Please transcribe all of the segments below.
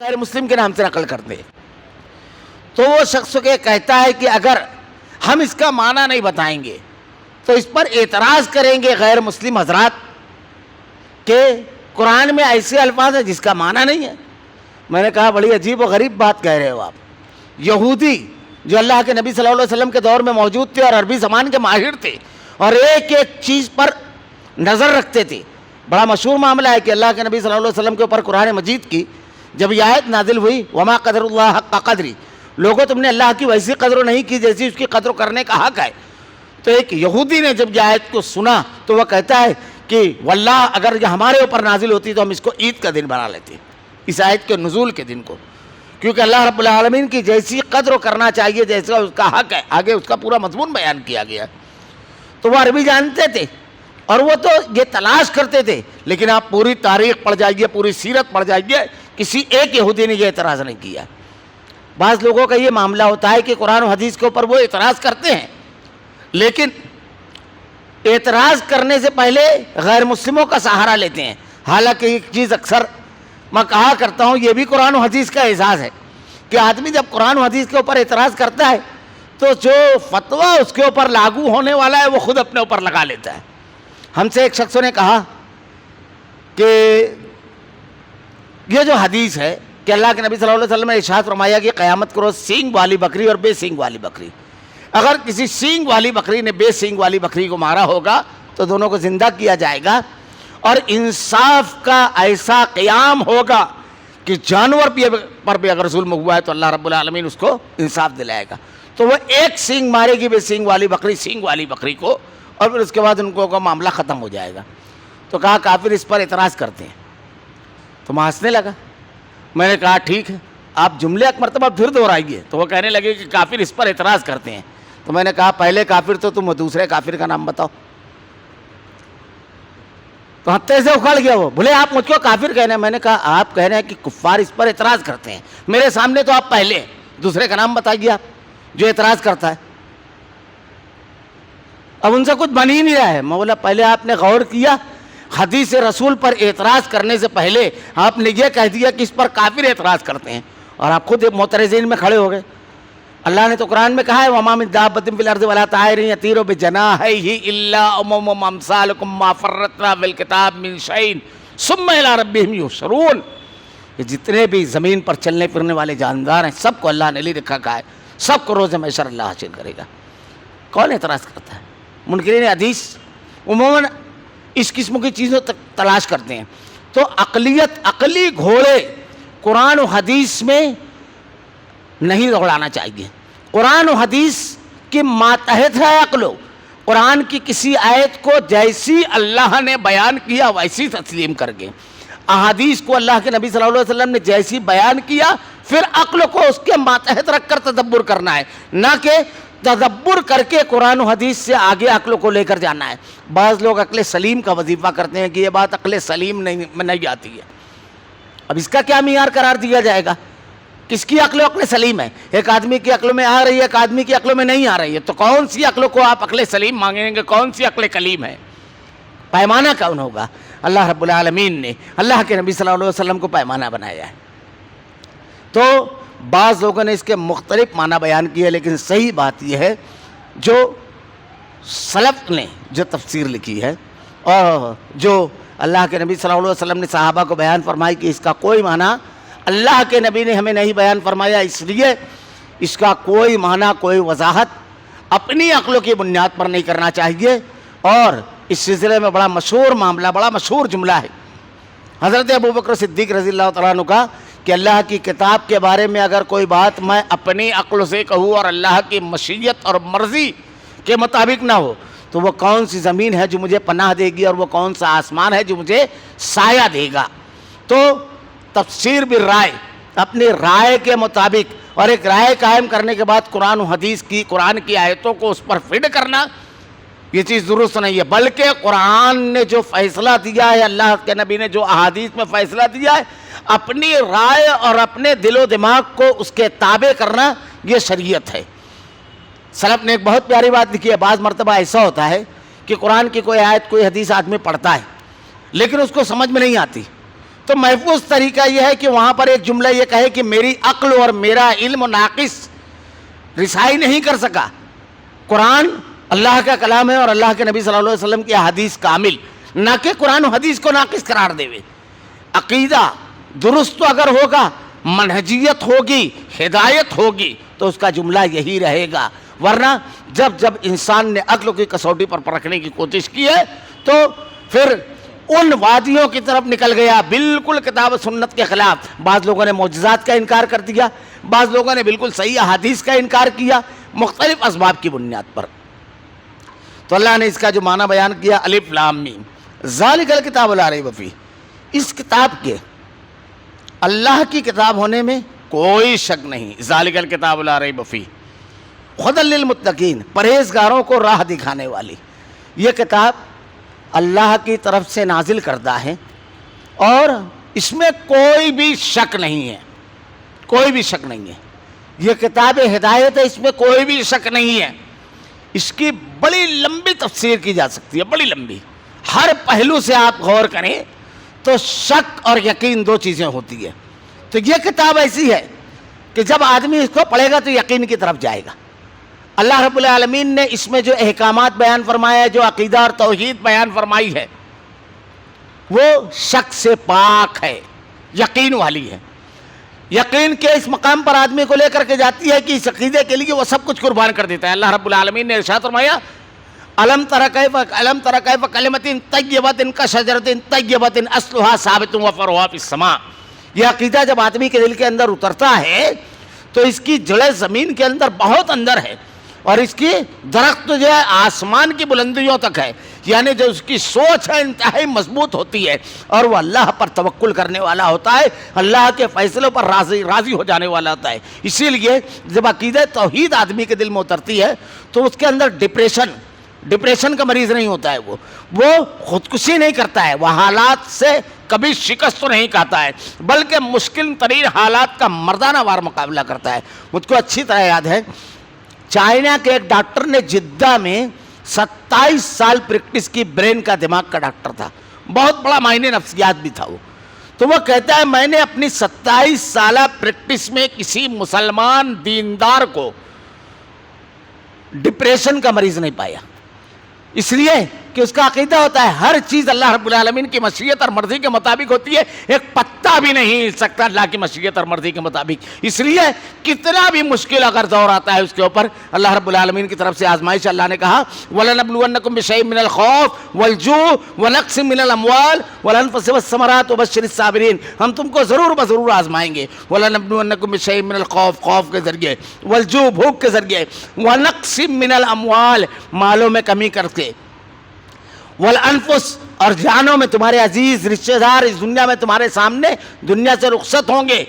غیر مسلم کے نام سے نقل کرتے ہیں، تو وہ شخص کے کہتا ہے کہ اگر ہم اس کا معنی نہیں بتائیں گے تو اس پر اعتراض کریں گے غیر مسلم حضرات کہ قرآن میں ایسے الفاظ ہیں جس کا معنی نہیں ہے۔ میں نے کہا بڑی عجیب و غریب بات کہہ رہے ہو آپ۔ یہودی جو اللہ کے نبی صلی اللہ علیہ وسلم کے دور میں موجود تھے اور عربی زبان کے ماہر تھے اور ایک ایک چیز پر نظر رکھتے تھے، بڑا مشہور معاملہ ہے کہ اللہ کے نبی صلی اللہ علیہ وسلم کے اوپر قرآن مجید کی جب یہ آیت نازل ہوئی وما قدر اللہ حق قدری، لوگوں تم نے اللہ کی ویسی قدر نہیں کی جیسی اس کی قدر کرنے کا حق ہے، تو ایک یہودی نے جب یہ آیت کو سنا تو وہ کہتا ہے کہ واللہ اگر یہ ہمارے اوپر نازل ہوتی تو ہم اس کو عید کا دن بنا لیتے، اس آیت کے نزول کے دن کو، کیونکہ اللہ رب العالمین کی جیسی قدر کرنا چاہیے جیسا اس کا حق ہے، آگے اس کا پورا مضمون بیان کیا گیا۔ تو وہ عربی جانتے تھے اور وہ تو یہ تلاش کرتے تھے، لیکن آپ پوری تاریخ پڑھ جائیے، پوری سیرت پڑھ جائیے، کسی ایک یہودی نے یہ اعتراض نہیں کیا۔ بعض لوگوں کا یہ معاملہ ہوتا ہے کہ قرآن و حدیث کے اوپر وہ اعتراض کرتے ہیں، لیکن اعتراض کرنے سے پہلے غیر مسلموں کا سہارا لیتے ہیں۔ حالانکہ ایک چیز اکثر میں کہا کرتا ہوں، یہ بھی قرآن و حدیث کا اعزاز ہے کہ آدمی جب قرآن و حدیث کے اوپر اعتراض کرتا ہے تو جو فتویٰ اس کے اوپر لاگو ہونے والا ہے وہ خود اپنے اوپر لگا لیتا ہے۔ ہم سے ایک شخص نے کہا کہ یہ جو حدیث ہے کہ اللہ کے نبی صلی اللہ علیہ وسلم نے ارشاد فرمایا کہ قیامت کو روز سینگ والی بکری اور بے سینگ والی بکری، اگر کسی سینگ والی بکری نے بے سینگ والی بکری کو مارا ہوگا تو دونوں کو زندہ کیا جائے گا، اور انصاف کا ایسا قیام ہوگا کہ جانور پر بھی اگر ظلم ہوا ہے تو اللہ رب العالمین اس کو انصاف دلائے گا۔ تو وہ ایک سینگ مارے گی بے سینگ والی بکری سینگ والی بکری کو، اور پھر اس کے بعد ان کو کا معاملہ ختم ہو جائے گا۔ تو کہا کافر اس پر اعتراض کرتے ہیں، تو میں ہنسنے لگا۔ میں نے کہا ٹھیک ہے، آپ جملے ایک مرتبہ پھر دہرائیے۔ تو وہ کہنے لگے کہ کافر اس پر اعتراض کرتے ہیں۔ تو میں نے کہا پہلے کافر تو تم دوسرے کافر کا نام بتاؤ۔ تو ہتھے سے اکھڑ گیا وہ، بولے آپ مجھ کو کافر کہنے ہیں۔ میں نے کہا آپ کہہ رہے ہیں کہ کفار اس پر اعتراض کرتے ہیں، میرے سامنے تو آپ پہلے دوسرے کا نام بتائیے آپ جو اعتراض کرتا ہے۔ اب ان سے کچھ بن ہی نہیں رہا ہے۔ میں بولا پہلے آپ نے غور کیا، حدیث رسول پر اعتراض کرنے سے پہلے آپ نے یہ کہہ دیا کہ اس پر کافر اعتراض کرتے ہیں، اور آپ خود معترضین میں کھڑے ہو گئے۔ اللہ نے تو قرآن میں کہا ہے وَمَا مِن دَابَّةٍ فِي الْأَرْضِ وَلَا طَائِرٍ يَطِيرُ بِجَنَاحَيْهِ إِلَّا أُمَمٌ أَمْثَالُكُم مَّا فَرَّطْنَا فِي الْكِتَابِ مِن شَيْءٍ ثُمَّ إِلَىٰ رَبِّهِمْ يُحْشَرُونَ۔ یہ جتنے بھی زمین پر چلنے پھرنے والے جاندار ہیں سب کو اللہ نے لے رکھا ہے، سب کو روز محشر اللہ حاصل کرے گا۔ کون اعتراض کرتا ہے؟ منکرین حدیث عموماً اس قسم کی چیزوں تک تلاش کرتے ہیں۔ تو عقلی گھوڑے قرآن و حدیث میں نہیں دوڑانا چاہیے۔ قرآن و حدیث کے ماتحت ہے عقل، قرآن کی کسی آیت کو جیسی اللہ نے بیان کیا ویسی تسلیم کر کے، احادیث کو اللہ کے نبی صلی اللہ علیہ وسلم نے جیسی بیان کیا پھر عقل کو اس کے ماتحت رکھ کر تدبر کرنا ہے، نہ کہ تدبر کر کے قرآن و حدیث سے آگے عقل کو لے کر جانا ہے۔ بعض لوگ عقل سلیم کا وظیفہ کرتے ہیں کہ یہ بات عقل سلیم نہیں آتی ہے۔ اب اس کا کیا معیار قرار دیا جائے گا؟ کس کی عقل سلیم ہے؟ ایک آدمی کی عقل میں آ رہی ہے، ایک آدمی کی عقل میں نہیں آ رہی ہے، تو کون سی عقل کو آپ عقل سلیم مانگیں گے، کون سی عقل کلیم ہے؟ پیمانہ کون ہوگا؟ اللہ رب العالمین نے اللہ کے نبی صلی اللہ علیہ وسلم کو پیمانہ بنایا ہے۔ تو بعض لوگوں نے اس کے مختلف معنی بیان کیے، لیکن صحیح بات یہ ہے جو سلف نے جو تفسیر لکھی ہے اور جو اللہ کے نبی صلی اللہ علیہ وسلم نے صحابہ کو بیان فرمائی کہ اس کا کوئی معنی اللہ کے نبی نے ہمیں نہیں بیان فرمایا، اس لیے اس کا کوئی معنی کوئی وضاحت اپنی عقلوں کی بنیاد پر نہیں کرنا چاہیے۔ اور اس سلسلے میں بڑا مشہور معاملہ، بڑا مشہور جملہ ہے حضرت ابوبکر صدیق رضی اللہ تعالیٰ عنہ کا کہ اللہ کی کتاب کے بارے میں اگر کوئی بات میں اپنی عقل سے کہوں اور اللہ کی مشیت اور مرضی کے مطابق نہ ہو تو وہ کون سی زمین ہے جو مجھے پناہ دے گی اور وہ کون سا آسمان ہے جو مجھے سایہ دے گا۔ تو تفسیر بالرائے، اپنی رائے کے مطابق، اور ایک رائے قائم کرنے کے بعد قرآن و حدیث کی قرآن کی آیتوں کو اس پر فٹ کرنا، یہ چیز درست نہیں ہے۔ بلکہ قرآن نے جو فیصلہ دیا ہے، اللہ کے نبی نے جو احادیث میں فیصلہ دیا ہے، اپنی رائے اور اپنے دل و دماغ کو اس کے تابع کرنا یہ شریعت ہے۔ سلف نے ایک بہت پیاری بات لکھی ہے، بعض مرتبہ ایسا ہوتا ہے کہ قرآن کی کوئی آیت کوئی حدیث آدمی پڑھتا ہے لیکن اس کو سمجھ میں نہیں آتی، تو محفوظ طریقہ یہ ہے کہ وہاں پر ایک جملہ یہ کہے کہ میری عقل اور میرا علم ناقص رسائی نہیں کر سکا. قرآن اللہ کا کلام ہے اور اللہ کے نبی صلی اللہ علیہ وسلم کی حدیث کامل، نہ کہ قرآن و حدیث کو ناقص قرار دے. عقیدہ درست اگر ہوگا، منہجیت ہوگی، ہدایت ہوگی تو اس کا جملہ یہی رہے گا. ورنہ جب انسان نے عقل کی کسوٹی پر پرکھنے کی کوشش کی ہے تو پھر ان وادیوں کی طرف نکل گیا بالکل کتاب و سنت کے خلاف. بعض لوگوں نے معجزات کا انکار کر دیا، بعض لوگوں نے بالکل صحیح احادیث کا انکار کیا، مختلف اسباب کی بنیاد پر. تو اللہ نے اس کا جو معنی بیان کیا الف لام میم ذالک الکتاب لا ریب فیہ، اس کتاب کے اللہ کی کتاب ہونے میں کوئی شک نہیں. ذالک الکتاب لا ریب فیہ ھدی للمتقین، پرہیزگاروں کو راہ دکھانے والی. یہ کتاب اللہ کی طرف سے نازل کردہ ہے اور اس میں کوئی بھی شک نہیں ہے، کوئی بھی شک نہیں ہے. یہ کتاب ہدایت ہے، اس میں کوئی بھی شک نہیں ہے. اس کی بڑی لمبی تفسیر کی جا سکتی ہے، بڑی لمبی. ہر پہلو سے آپ غور کریں تو شک اور یقین دو چیزیں ہوتی ہیں. تو یہ کتاب ایسی ہے کہ جب آدمی اس کو پڑھے گا تو یقین کی طرف جائے گا. اللہ رب العالمین نے اس میں جو احکامات بیان فرمایا ہے، جو عقیدہ اور توحید بیان فرمائی ہے، وہ شک سے پاک ہے، یقین والی ہے. یقین کے اس مقام پر آدمی کو لے کر کے جاتی ہے کہ اس عقیدے کے لیے وہ سب کچھ قربان کر دیتا ہے. اللہ رب العالمین نے ارشاد فرمایا الم تر کیف کلمۃ طیبۃ کشجرۃ طیبۃ اصلھا ثابت وفرعھا فی السماء. یہ عقیدہ جب آدمی کے دل کے اندر اترتا ہے تو اس کی جڑیں زمین کے اندر بہت اندر ہے اور اس کی درخت جو ہے آسمان کی بلندیوں تک ہے. یعنی جو اس کی سوچ ہے انتہائی مضبوط ہوتی ہے اور وہ اللہ پر توکل کرنے والا ہوتا ہے، اللہ کے فیصلوں پر راضی ہو جانے والا ہوتا ہے. اسی لیے جب عقیدہ توحید آدمی کے دل میں اترتی ہے تو اس کے اندر ڈپریشن کا مریض نہیں ہوتا ہے. وہ خودکشی نہیں کرتا ہے، وہ حالات سے کبھی شکست تو نہیں کھاتا ہے بلکہ مشکل ترین حالات کا مردانہ وار مقابلہ کرتا ہے. مجھ کو اچھی طرح یاد ہے چائنا کے ایک ڈاکٹر نے جدہ میں 27 سال پریکٹس کی، برین کا دماغ کا ڈاکٹر تھا، بہت بڑا ماہر نفسیات بھی تھا وہ. تو وہ کہتا ہے میں نے اپنی 27 سالہ پریکٹس میں کسی مسلمان دیندار کو ڈپریشن کا مریض نہیں پایا. اس لیے کہ اس کا عقیدہ ہوتا ہے ہر چیز اللہ رب العالمین کی مشیت اور مرضی کے مطابق ہوتی ہے، ایک پتا بھی نہیں ہل سکتا اللہ کی مشیت اور مرضی کے مطابق. اس لیے کتنا بھی مشکل اگر دور آتا ہے اس کے اوپر اللہ رب العالمین کی طرف سے آزمائش. اللہ نے کہا وَلَنَبْلُوَنَّكُمْ بِشَيْءٍ مِّنَ الْخَوْفِ وَالْجُوعِ وَنَقْصٍ مِّنَ الْأَمْوَالِ وَالْأَنفُسِ وَالثَّمَرَاتِ وَبَشِّرِ الصَّابِرِينَ. ہم تم کو ضرور بضرور آزمائیں گے. وَلَنَبْلُوَنَّكُمْ بِشَيْءٍ مِّنَ الْخَوْفِ، خوف کے ذریعے، وَالْجُوعِ بھوک کے ذریعے، وَنَقْصٍ مِّنَ الْأَمْوَالِ مالوں میں کمی کر کے، والانفس اور جانوں میں. تمہارے عزیز رشتہ دار اس دنیا میں تمہارے سامنے دنیا سے رخصت ہوں گے.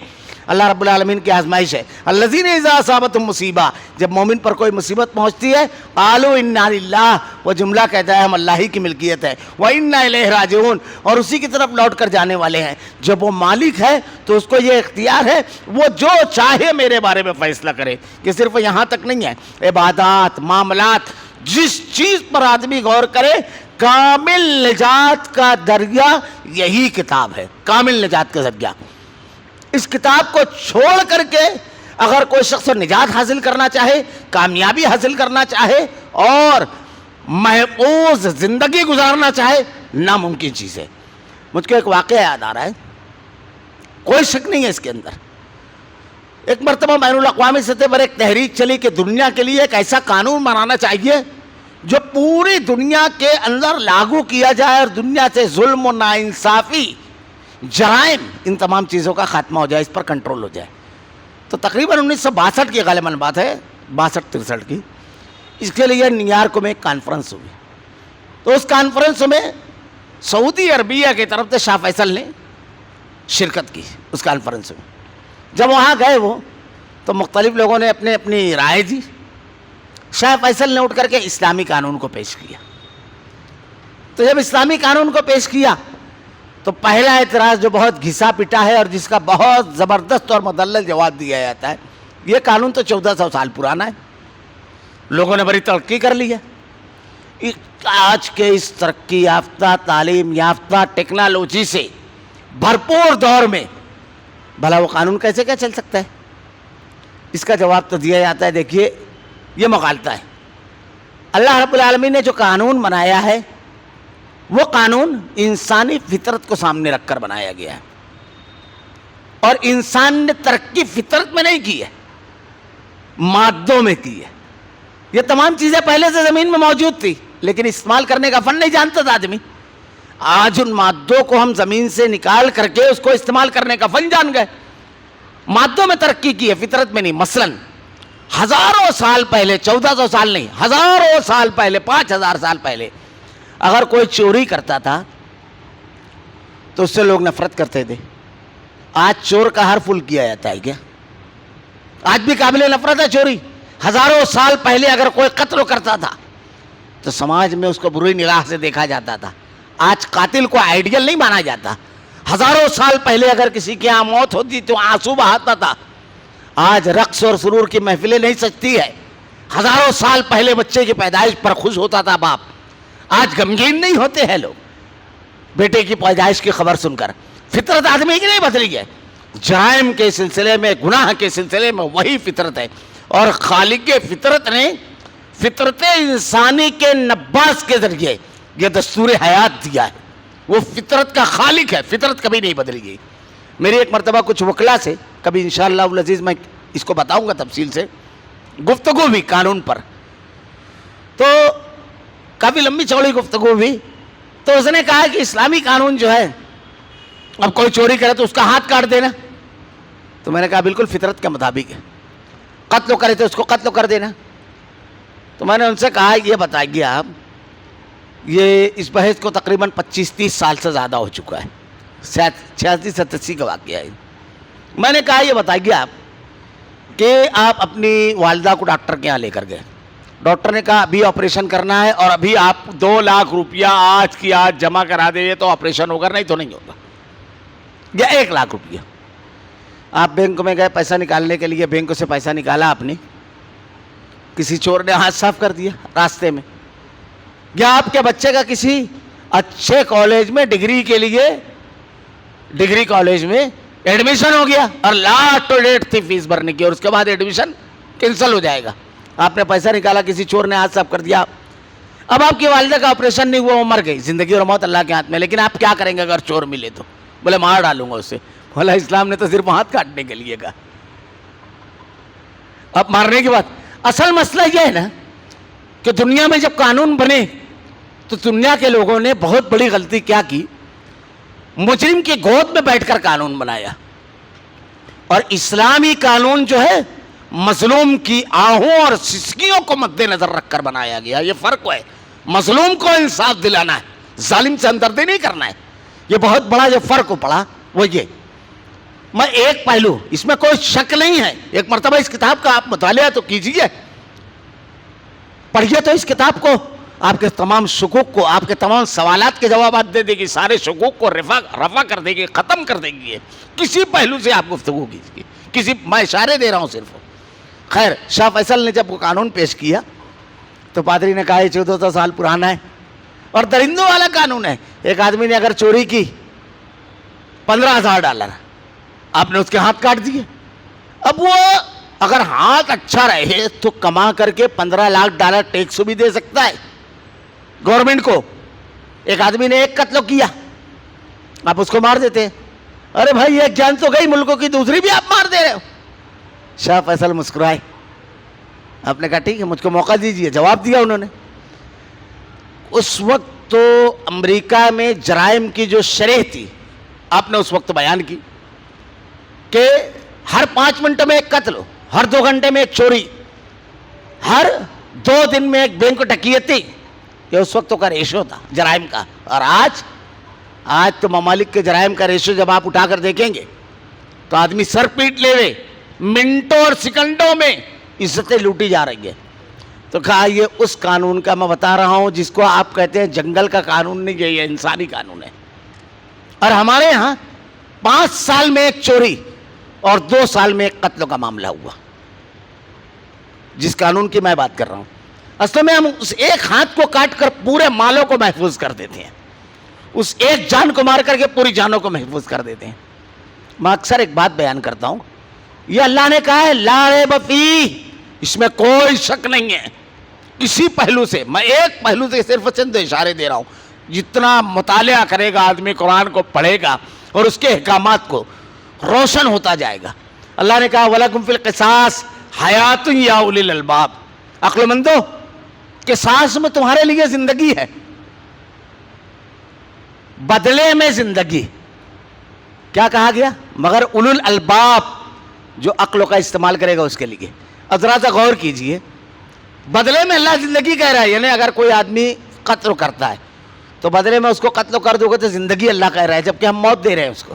اللہ رب العالمین کی آزمائش ہے. الذین اذا اصابتہم مصیبہ، جب مومن پر کوئی مصیبت پہنچتی ہے قالوا انا للہ، وہ جملہ کہتا ہے ہم اللہ ہی کی ملکیت ہے، وانا الیہ راجعون، اور اسی کی طرف لوٹ کر جانے والے ہیں. جب وہ مالک ہے تو اس کو یہ اختیار ہے وہ جو چاہے میرے بارے میں فیصلہ کرے. کہ صرف یہاں تک نہیں ہے، عبادات، معاملات، جس چیز پر آدمی غور کرے کامل نجات کا ذریعہ یہی کتاب ہے، کامل نجات کا ذریعہ. اس کتاب کو چھوڑ کر کے اگر کوئی شخص نجات حاصل کرنا چاہے، کامیابی حاصل کرنا چاہے اور محفوظ زندگی گزارنا چاہے، ناممکن چیز ہے. مجھ کو ایک واقعہ یاد آ رہا ہے، کوئی شک نہیں ہے اس کے اندر. ایک مرتبہ بین الاقوامی سطح پر ایک تحریک چلی کہ دنیا کے لیے ایک ایسا قانون بنانا چاہیے جو پوری دنیا کے اندر لاگو کیا جائے اور دنیا سے ظلم و ناانصافی، جرائم، ان تمام چیزوں کا خاتمہ ہو جائے، اس پر کنٹرول ہو جائے. تو تقریباً 1962 کی غالباً بات ہے، 62-63 کی. اس کے لیے نیو یارک میں ایک کانفرنس ہوئی. تو اس کانفرنس میں سعودی عربیہ کی طرف سے شاہ فیصل نے شرکت کی اس کانفرنس میں. جب وہاں گئے وہ تو مختلف لوگوں نے اپنی رائے دی. شاہ فیصل نے اٹھ کر کے اسلامی قانون کو پیش کیا. تو جب اسلامی قانون کو پیش کیا تو پہلا اعتراض جو بہت گھسا پٹا ہے اور جس کا بہت زبردست اور مدلل جواب دیا جاتا ہے، یہ قانون تو 1400 سال پرانا ہے، لوگوں نے بڑی ترقی کر لی ہے. آج کے اس ترقی یافتہ، تعلیم یافتہ ٹیکنالوجی سے بھرپور دور میں بھلا وہ قانون کیسے کیا چل سکتا ہے؟ اس کا جواب تو دیا جاتا ہے، دیکھیے یہ مغالطہ ہے۔ اللہ رب العالمین نے جو قانون بنایا ہے وہ قانون انسانی فطرت کو سامنے رکھ کر بنایا گیا ہے، اور انسان نے ترقی فطرت میں نہیں کی ہے، مادوں میں کی ہے۔ یہ تمام چیزیں پہلے سے زمین میں موجود تھی، لیکن استعمال کرنے کا فن نہیں جانتا تھا آدمی۔ آج ان مادوں کو ہم زمین سے نکال کر کے اس کو استعمال کرنے کا فن جان گئے، مادوں میں ترقی کی ہے، فطرت میں نہیں۔ مثلاً ہزاروں سال پہلے، 1400 سال نہیں، ہزاروں سال پہلے، 5000 سال پہلے اگر کوئی چوری کرتا تھا تو اس سے لوگ نفرت کرتے تھے۔ آج چور کا ہر پھول کیا جاتا ہے کیا؟ آج بھی قابل نفرت ہے چوری۔ ہزاروں سال پہلے اگر کوئی قتل کرتا تھا تو سماج میں اس کو بری نگاہ سے دیکھا جاتا تھا۔ آج قاتل کو آئیڈیل نہیں مانا جاتا۔ ہزاروں سال پہلے اگر کسی کی یہاں موت ہوتی تو آنسو بہاتا تھا، آج رقص اور سرور کی محفلیں نہیں سجتی ہے۔ ہزاروں سال پہلے بچے کی پیدائش پر خوش ہوتا تھا باپ، آج غمگین نہیں ہوتے ہیں لوگ بیٹے کی پیدائش کی خبر سن کر۔ فطرت آدمی کی نہیں بدلی ہے، جرائم کے سلسلے میں، گناہ کے سلسلے میں وہی فطرت ہے، اور خالق فطرت نے فطرت انسانی کے نباس کے ذریعے یہ دستور حیات دیا ہے۔ وہ فطرت کا خالق ہے، فطرت کبھی نہیں بدلی گئی۔ میری ایک مرتبہ کچھ وکلا سے، کبھی انشاءاللہ العزیز میں اس کو بتاؤں گا تفصیل سے، گفتگو بھی قانون پر، تو کافی لمبی چوڑی گفتگو بھی، تو اس نے کہا کہ اسلامی قانون جو ہے، اب کوئی چوری کرے تو اس کا ہاتھ کاٹ دینا، تو میں نے کہا بالکل فطرت کے مطابق ہے۔ قتل کرے تو اس کو قتل کر دینا۔ تو میں نے ان سے کہا یہ بتائیے آپ، یہ اس بحث کو تقریباً 25-30 سال سے زیادہ ہو چکا ہے، 86-87 کا واقعہ ہے۔ میں نے کہا یہ بتائیے آپ کہ آپ اپنی والدہ کو ڈاکٹر کے یہاں لے کر گئے، ڈاکٹر نے کہا ابھی آپریشن کرنا ہے اور ابھی آپ 2 لاکھ روپیہ آج کی آج جمع کرا دیں تو آپریشن ہوگا، نہیں تو نہیں ہوگا، یا 1 لاکھ روپیہ۔ آپ بینک میں گئے پیسہ نکالنے کے لیے، بینک سے پیسہ نکالا آپ نے، کسی چور نے ہاتھ صاف کر دیا راستے میں، یا آپ کے بچے کا کسی اچھے کالج میں ڈگری کے لیے، ڈگری کالج میں ایڈمیشن ہو گیا اور لاسٹ ڈیٹ تھی فیس بھرنے کی، اور اس کے بعد ایڈمیشن کینسل ہو جائے گا۔ آپ نے پیسہ نکالا، کسی چور نے ہاتھ صاف کر دیا، اب آپ کی والدہ کا آپریشن نہیں ہوا، وہ مر گئی، زندگی اور موت اللہ کے ہاتھ میں، لیکن آپ کیا کریں گے اگر چور ملے تو؟ بولے مار ڈالوں گا اسے۔ بولا اسلام نے تو صرف ہاتھ کاٹنے کے لیے کہا، اب مارنے کے بعد۔ اصل مسئلہ یہ ہے نا کہ دنیا میں جب قانون بنے تو دنیا کے لوگوں نے بہت بڑی غلطی کیا کی، مجرم کی گود میں بیٹھ کر قانون بنایا، اور اسلامی قانون جو ہے مظلوم کی آہوں اور سسکیوں کو مد نظر رکھ کر بنایا گیا۔ یہ فرق ہے، مظلوم کو انصاف دلانا ہے، ظالم سے ہمدردی نہیں کرنا ہے۔ یہ بہت بڑا جو فرق پڑا وہ یہ، میں ایک پہلو، اس میں کوئی شک نہیں ہے، ایک مرتبہ اس کتاب کا آپ مطالعہ تو کیجئے، پڑھیے تو اس کتاب کو، آپ کے تمام شکوک کو، آپ کے تمام سوالات کے جوابات دے دے گی، سارے شکوک کو رفع کر دے گی، ختم کر دے گی۔ کسی پہلو سے آپ گفتگو کیجیے، کسی، میں اشارے دے رہا ہوں صرف۔ خیر، شاہ فیصل نے جب وہ قانون پیش کیا تو پادری نے کہا یہ 1400 سال پرانا ہے اور درندوں والا قانون ہے۔ ایک آدمی نے اگر چوری کی $15,000، آپ نے اس کے ہاتھ کاٹ دیے۔ اب وہ اگر ہاتھ اچھا رہے تو کما کر کے $15,00,000 ٹیکس بھی دے سکتا ہے گورنمنٹ کو۔ ایک آدمی نے ایک قتل کیا، آپ اس کو مار دیتے ہیں، ارے بھائی ایک جان تو گئی ملکوں کی، دوسری بھی آپ مار دے رہے ہو۔ شاہ فیصل مسکرائے، آپ نے کہا ٹھیک ہے مجھ کو موقع دیجیے، جواب دیا انہوں نے۔ اس وقت تو امریکہ میں جرائم کی جو شرح تھی آپ نے اس وقت بیان کی کہ ہر 5 منٹ میں ایک قتل، ہر 2 گھنٹے میں ایک چوری، ہر 2 دن میں ایک بینک ڈکیتی، یہ اس وقت کا ریشو تھا جرائم کا۔ اور آج تو ممالک کے جرائم کا ریشو جب آپ اٹھا کر دیکھیں گے تو آدمی سر پیٹ لے رہے، منٹوں اور سیکنڈوں میں عزتیں لوٹی جا رہی ہے۔ تو کہا یہ اس قانون کا میں بتا رہا ہوں جس کو آپ کہتے ہیں جنگل کا قانون نہیں، یہ انسانی قانون ہے۔ اور ہمارے ہاں 5 سال میں ایک چوری اور 2 سال میں ایک قتل کا معاملہ ہوا، جس قانون کی میں بات کر رہا ہوں۔ اصل میں ہم اس ایک ہاتھ کو کاٹ کر پورے مالوں کو محفوظ کر دیتے ہیں، اس ایک جان کو مار کر کے پوری جانوں کو محفوظ کر دیتے ہیں. میں اکثر ایک بات بیان کرتا ہوں, یہ اللہ نے کہا ہے لا ریب فیہ, اس میں کوئی شک نہیں ہے. اسی پہلو سے, میں ایک پہلو سے صرف چند اشارے دے رہا ہوں, جتنا مطالعہ کرے گا آدمی, قرآن کو پڑھے گا اور اس کے احکامات کو, روشن ہوتا جائے گا. اللہ نے کہا وَلَكُمْ فِي الْقِصَاصِ حَيَاتٌ يَا أُولِي الْأَلْبَابِ, عقل مندو قصاص میں تمہارے لیے زندگی ہے, بدلے میں زندگی. کیا کہا گیا؟ مگر اولو الالباب, جو عقل کا استعمال کرے گا اس کے لیے. اب ذرا سا غور کیجئے, بدلے میں اللہ زندگی کہہ رہا ہے, یعنی اگر کوئی آدمی قتل کرتا ہے تو بدلے میں اس کو قتل کر دو گے تو زندگی اللہ کہہ رہا ہے, جبکہ ہم موت دے رہے ہیں اس کو.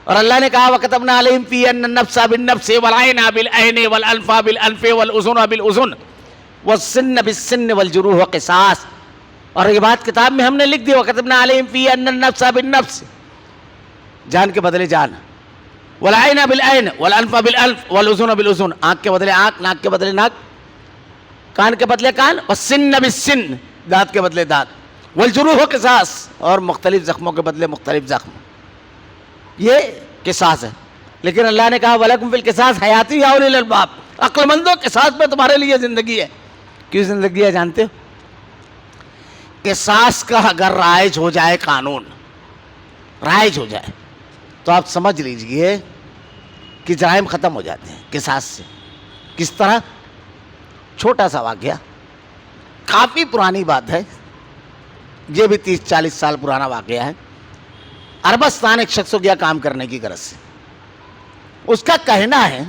اور اللہ نے کہا وَكَتَبْنَا عَلَيْهِمْ فِيهَا أَنَّ النَّفْسَ بِالنَّفْسِ وَالْعَيْنَ بِالْعَيْنِ وَالْأَنْفَ بِالْأَنْفِ وَالْأُذُنَ بِالْأُذُنِ وَالسِّنَّ بِالسِّنِّ وَالْجُرُوحَ قِصَاص. اور یہ بات کتاب میں ہم نے لکھ دی, وَكَتَبْنَا عَلَيْهِمْ فِيهَا أَنَّ النَّفْسَ بِالنَّفْسِ, جان کے بدلے جان, وَالْعَيْنَ بِالْعَيْنِ وَالْأَنْفَ بِالْأَنْفِ وَالْأُذُنَ بِالْأُذُنِ, آنکھ کے بدلے آنکھ, ناک کے بدلے ناک, کان کے بدلے کان, وَالسِّنَّ بِالسِّنِّ, دانت کے بدلے دانت, وَالْجُرُوحَ قِصَاص, اور مختلف زخموں کے بدلے مختلف زخم. یہ قصاص ہے. لیکن اللہ نے کہا وَلَكُمْ فِي الْقِصَاصِ حَيَاتٌ يَا أُولِي الْأَلْبَابِ, عقل مندو قصاص میں تمہارے لیے زندگی ہے. کیوں زندگی ہے جانتے ہو؟ قصاص کا اگر رائج ہو جائے, قانون رائج ہو جائے, تو آپ سمجھ لیجئے کہ جرائم ختم ہو جاتے ہیں قصاص سے. کس طرح؟ چھوٹا سا واقعہ, کافی پرانی بات ہے, یہ بھی 30-40 سال پرانا واقعہ ہے. عربستان ایک شخص ہو گیا کام کرنے کی غرض سے. اس کا کہنا ہے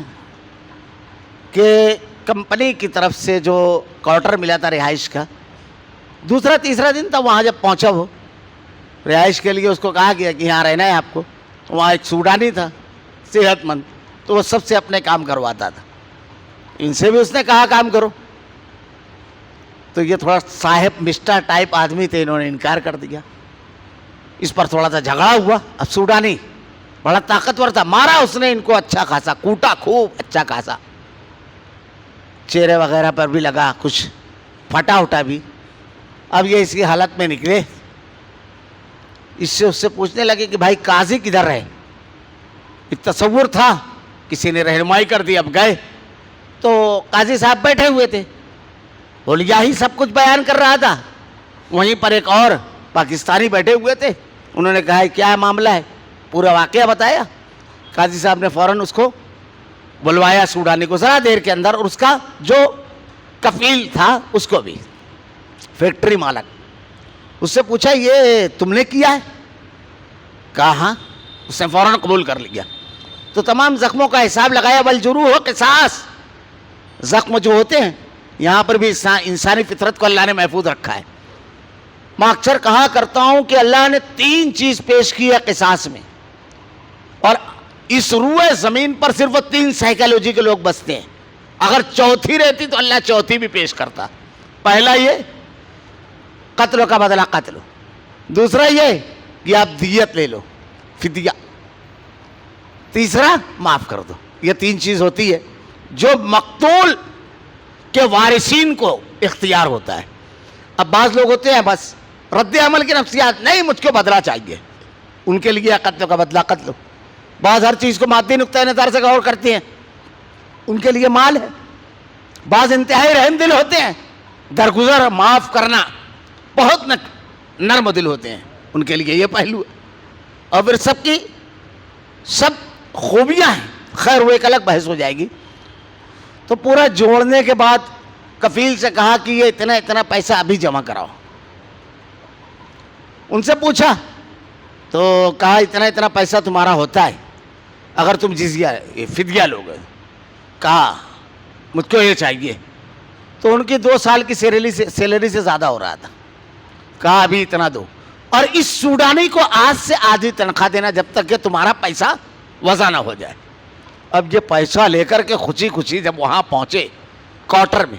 کہ کمپنی کی طرف سے جو کوارٹر ملا تھا رہائش کا, دوسرا تیسرا دن تھا, وہاں جب پہنچا وہ رہائش کے لیے, اس کو کہا گیا کہ یہاں رہنا ہے آپ کو. وہاں ایک سوڈانی تھا صحت مند, تو وہ سب سے اپنے کام کرواتا تھا. ان سے بھی اس نے کہا کام کرو, تو یہ تھوڑا صاحب مسٹر ٹائپ آدمی تھے, انہوں نے انکار کر دیا. اس پر تھوڑا سا جھگڑا ہوا. اب سوڈانی بڑا طاقتور تھا, مارا اس نے ان کو اچھا خاصا, کوٹا خوب اچھا خاصا, چہرے وغیرہ پر بھی لگا, کچھ پھٹا اٹھا بھی. اب یہ اس کی حالت میں نکلے, اس سے پوچھنے لگے کہ بھائی قاضی کدھر ہے؟ ایک تصور تھا, کسی نے رہنمائی کر دی. اب گئے تو قاضی صاحب بیٹھے ہوئے تھے, اولیاء ہی سب کچھ بیان کر رہا تھا. وہیں پر ایک اور پاکستانی بیٹھے ہوئے تھے, انہوں نے کہا کیا معاملہ ہے, پورا واقعہ بتایا. قاضی صاحب نے فوراً اس کو بلوایا, سوڈانی کو, ذرا دیر کے اندر, اور اس کا جو کفیل تھا اس کو بھی, فیکٹری مالک. اس سے پوچھا یہ تم نے کیا ہے؟ کہا ہاں. اس نے فوراً قبول کر لیا. تو تمام زخموں کا حساب لگایا. والجروح قصاص, زخم جو ہوتے ہیں, یہاں پر بھی انسانی فطرت کو اللہ نے محفوظ رکھا ہے. میں اکثر کہا کرتا ہوں کہ اللہ نے 3 چیز پیش کی ہے قصاص میں, اور اس روئے زمین پر صرف 3 سائیکالوجی کے لوگ بستے ہیں. اگر چوتھی رہتی تو اللہ چوتھی بھی پیش کرتا. پہلا یہ قتل کا بدلہ قتل, دوسرا یہ کہ آپ دیت لے لو, فدیہ, تیسرا معاف کر دو. یہ 3 چیز ہوتی ہے جو مقتول کے وارثین کو اختیار ہوتا ہے. اب بعض لوگ ہوتے ہیں بس رد عمل کی نفسیات, نہیں مجھ کو بدلہ چاہیے, ان کے لیے قتل کا بدلہ قتل. بعض ہر چیز کو مادی نقطۂ نظر سے غور کرتے ہیں, ان کے لیے مال ہے. بعض انتہائی رحم دل ہوتے ہیں, درگزر معاف کرنا بہت نرم دل ہوتے ہیں, ان کے لیے یہ پہلو ہے. اور پھر سب کی سب خوبیاں ہیں. خیر وہ ایک الگ بحث ہو جائے گی. تو پورا جوڑنے کے بعد کفیل سے کہا کہ یہ اتنا اتنا پیسہ ابھی جمع کراؤ. ان سے پوچھا تو کہا اتنا اتنا پیسہ تمہارا ہوتا ہے اگر تم جزیہ فدیہ لوگے. کہا مجھ کو یہ چاہیے. تو ان کی 2 سال کی سیلری سے زیادہ ہو رہا تھا. کہا ابھی اتنا دو, اور اس سوڈانی کو آج سے آدھی تنخواہ دینا جب تک کہ تمہارا پیسہ وضع نہ ہو جائے. اب یہ پیسہ لے کر کے خوشی خوشی جب وہاں پہنچے کوارٹر میں,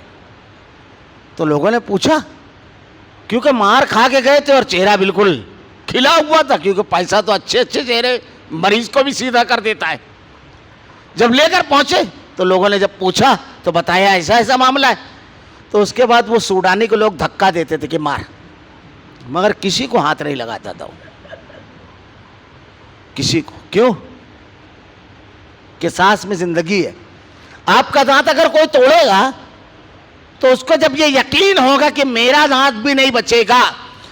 تو لوگوں نے پوچھا, کیونکہ مار کھا کے گئے تھے اور چہرہ بالکل کھلا ہوا تھا, کیونکہ پیسہ تو اچھے چہرے مریض کو بھی سیدھا کر دیتا ہے. جب لے کر پہنچے تو لوگوں نے جب پوچھا تو بتایا ایسا ایسا معاملہ ہے. تو اس کے بعد وہ سوڈانی کو لوگ دھکا دیتے تھے کہ مار, مگر کسی کو ہاتھ نہیں لگاتا تھا وہ، کسی کو. کیوں؟ کہ سانس میں زندگی ہے. آپ کا دانت اگر کوئی توڑے گا تو اس کو جب یہ یقین ہوگا کہ میرا دانت بھی نہیں بچے گا،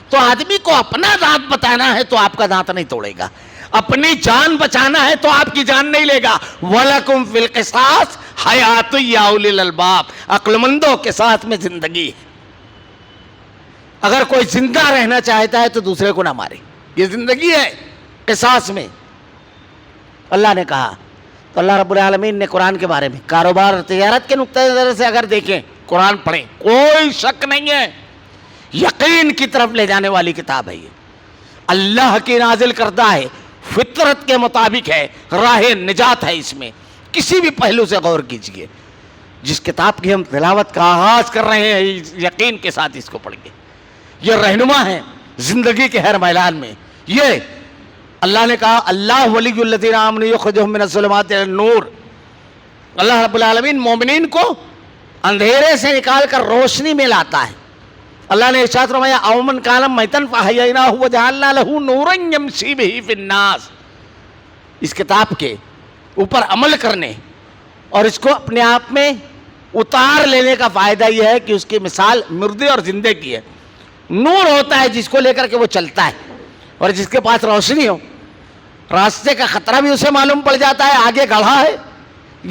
تو آدمی کو اپنا دانت بتانا ہے تو آپ کا دانت نہیں توڑے گا. اپنی جان بچانا ہے تو آپ کی جان نہیں لے گا. وَلَكُمْ فِي الْقِصَاصِ حَيَاتٌ يَا أُولِي الْأَلْبَابِ. عقل مندوں کے ساتھ میں زندگی ہے. اگر کوئی زندہ رہنا چاہتا ہے تو دوسرے کو نہ مارے، یہ زندگی ہے قصاص میں. اللہ نے کہا. تو اللہ رب العالمین نے قرآن کے بارے میں کاروبار اور تجارت کے نقطۂ نظر سے اگر دیکھیں، قرآن پڑھیں، کوئی شک نہیں ہے، یقین کی طرف لے جانے والی کتاب ہے. یہ اللہ کی نازل کردہ ہے، فطرت کے مطابق ہے، راہ نجات ہے. اس میں کسی بھی پہلو سے غور کیجئے. جس کتاب کی ہم تلاوت کا آغاز کر رہے ہیں، یقین کے ساتھ اس کو پڑھیے. یہ رہنما ہے زندگی کے ہر میدان میں. یہ اللہ نے کہا اللہ ولی الذین آمنوا یخرجہم من الظلمات الی النور. اللہ رب العالمین مومنین کو اندھیرے سے نکال کر روشنی میں لاتا ہے. اللہ نے ارشاد فرمایا اومن کان میتا فاحییناہ وجعلنا لہ نورا یمشی بہ فی الناس. اس کتاب کے اوپر عمل کرنے اور اس کو اپنے آپ میں اتار لینے کا فائدہ یہ ہے کہ اس کی مثال مردے اور زندے کی ہے. نور ہوتا ہے جس کو لے کر کے وہ چلتا ہے، اور جس کے پاس روشنی ہو، راستے کا خطرہ بھی اسے معلوم پڑ جاتا ہے، آگے گڑھا ہے